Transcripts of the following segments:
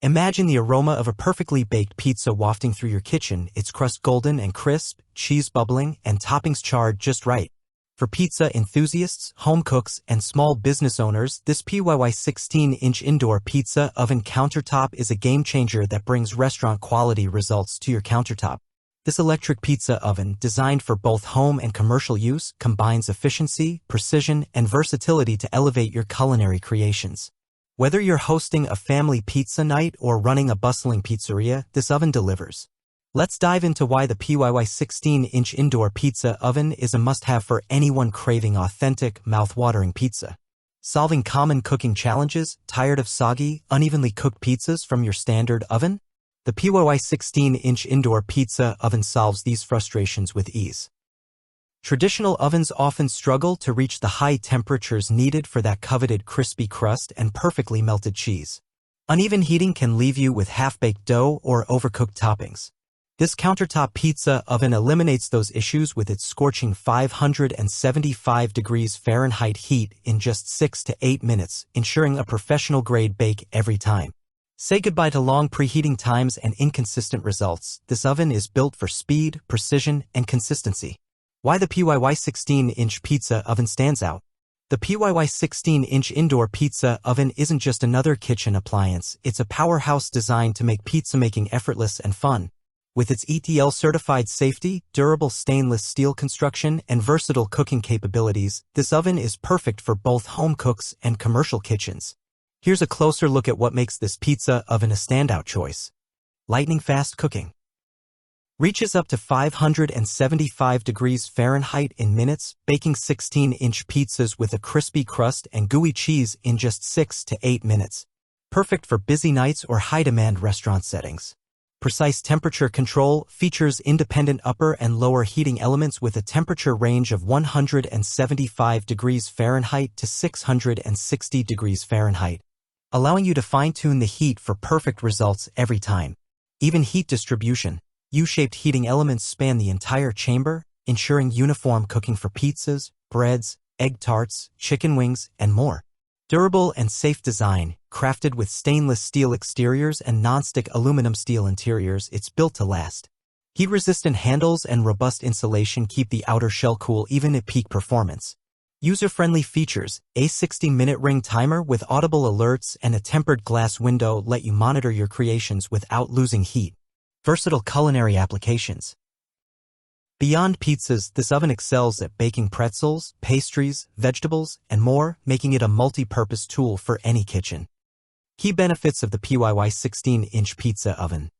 Imagine the aroma of a perfectly baked pizza wafting through your kitchen, its crust golden and crisp, cheese bubbling, and toppings charred just right. For pizza enthusiasts, home cooks, and small business owners, this PYY 16-inch indoor pizza oven countertop is a game-changer that brings restaurant-quality results to your countertop. This electric pizza oven, designed for both home and commercial use, combines efficiency, precision, and versatility to elevate your culinary creations. Whether you're hosting a family pizza night or running a bustling pizzeria, this oven delivers. Let's dive into why the PYY 16-inch indoor pizza oven is a must-have for anyone craving authentic, mouth-watering pizza. Solving common cooking challenges, tired of soggy, unevenly cooked pizzas from your standard oven? The PYY 16-inch indoor pizza oven solves these frustrations with ease. Traditional ovens often struggle to reach the high temperatures needed for that coveted crispy crust and perfectly melted cheese. Uneven heating can leave you with half-baked dough or overcooked toppings. This countertop pizza oven eliminates those issues with its scorching 575 degrees Fahrenheit heat in just 6 to 8 minutes, ensuring a professional-grade bake every time. Say goodbye to long preheating times and inconsistent results. This oven is built for speed, precision, and consistency. Why the PYY 16-inch pizza oven stands out. The PYY 16-inch indoor pizza oven isn't just another kitchen appliance, it's a powerhouse designed to make pizza making effortless and fun. With its ETL-certified safety, durable stainless steel construction, and versatile cooking capabilities, this oven is perfect for both home cooks and commercial kitchens. Here's a closer look at what makes this pizza oven a standout choice. Lightning-fast cooking. Reaches up to 575 degrees Fahrenheit in minutes, baking 16-inch pizzas with a crispy crust and gooey cheese in just 6 to 8 minutes. Perfect for busy nights or high-demand restaurant settings. Precise temperature control features independent upper and lower heating elements with a temperature range of 175 degrees Fahrenheit to 660 degrees Fahrenheit, allowing you to fine-tune the heat for perfect results every time. Even heat distribution. U-shaped heating elements span the entire chamber, ensuring uniform cooking for pizzas, breads, egg tarts, chicken wings, and more. Durable and safe design, crafted with stainless steel exteriors and non-stick aluminum steel interiors, it's built to last. Heat-resistant handles and robust insulation keep the outer shell cool even at peak performance. User-friendly features, a 60-minute ring timer with audible alerts and a tempered glass window let you monitor your creations without losing heat. Versatile culinary applications. Beyond pizzas, this oven excels at baking pretzels, pastries, vegetables, and more, making it a multi-purpose tool for any kitchen. Key benefits of the PYY 16-inch pizza oven.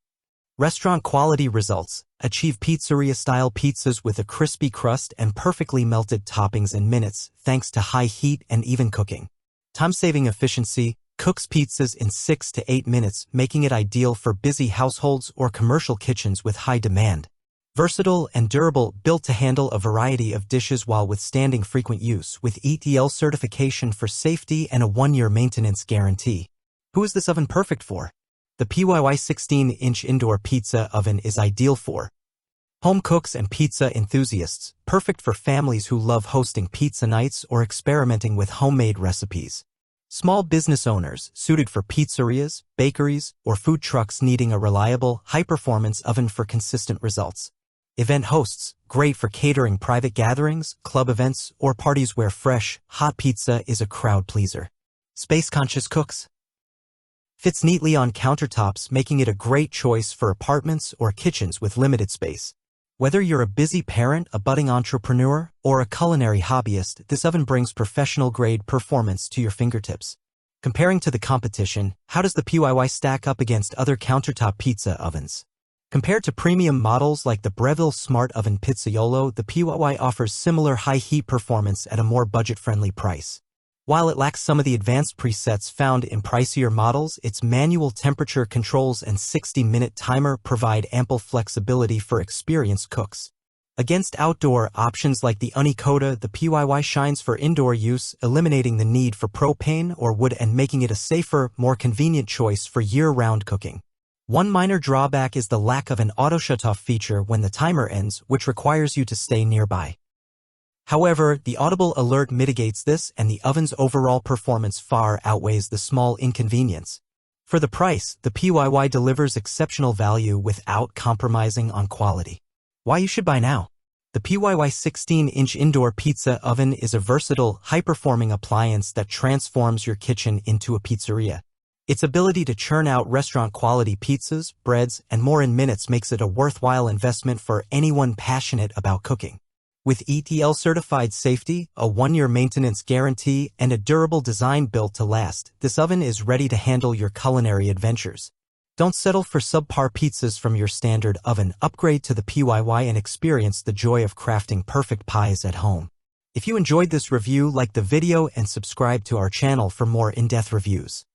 Restaurant quality results. Achieve pizzeria-style pizzas with a crispy crust and perfectly melted toppings in minutes, thanks to high heat and even cooking. Time-saving efficiency. Cooks pizzas in 6 to 8 minutes, making it ideal for busy households or commercial kitchens with high demand. Versatile and durable, built to handle a variety of dishes while withstanding frequent use, with ETL certification for safety and a 1-year maintenance guarantee. Who is this oven perfect for? The PYY 16-inch indoor pizza oven is ideal for home cooks and pizza enthusiasts, perfect for families who love hosting pizza nights or experimenting with homemade recipes. Small business owners, suited for pizzerias, bakeries, or food trucks needing a reliable, high-performance oven for consistent results. Event hosts, great for catering private gatherings, club events, or parties where fresh, hot pizza is a crowd pleaser. Space-conscious cooks. Fits neatly on countertops, making it a great choice for apartments or kitchens with limited space. Whether you're a busy parent, a budding entrepreneur, or a culinary hobbyist, this oven brings professional-grade performance to your fingertips. Comparing to the competition, how does the PYY stack up against other countertop pizza ovens? Compared to premium models like the Breville Smart Oven Pizzaiolo, the PYY offers similar high-heat performance at a more budget-friendly price. While it lacks some of the advanced presets found in pricier models, its manual temperature controls and 60-minute timer provide ample flexibility for experienced cooks. Against outdoor options like the Unikota, the PYY shines for indoor use, eliminating the need for propane or wood and making it a safer, more convenient choice for year-round cooking. One minor drawback is the lack of an auto-shutoff feature when the timer ends, which requires you to stay nearby. However, the audible alert mitigates this, and the oven's overall performance far outweighs the small inconvenience. For the price, the PYY delivers exceptional value without compromising on quality. Why you should buy now? The PYY 16-inch indoor pizza oven is a versatile, high-performing appliance that transforms your kitchen into a pizzeria. Its ability to churn out restaurant-quality pizzas, breads, and more in minutes makes it a worthwhile investment for anyone passionate about cooking. With ETL-certified safety, a 1-year maintenance guarantee, and a durable design built to last, this oven is ready to handle your culinary adventures. Don't settle for subpar pizzas from your standard oven. Upgrade to the PYY and experience the joy of crafting perfect pies at home. If you enjoyed this review, like the video and subscribe to our channel for more in-depth reviews.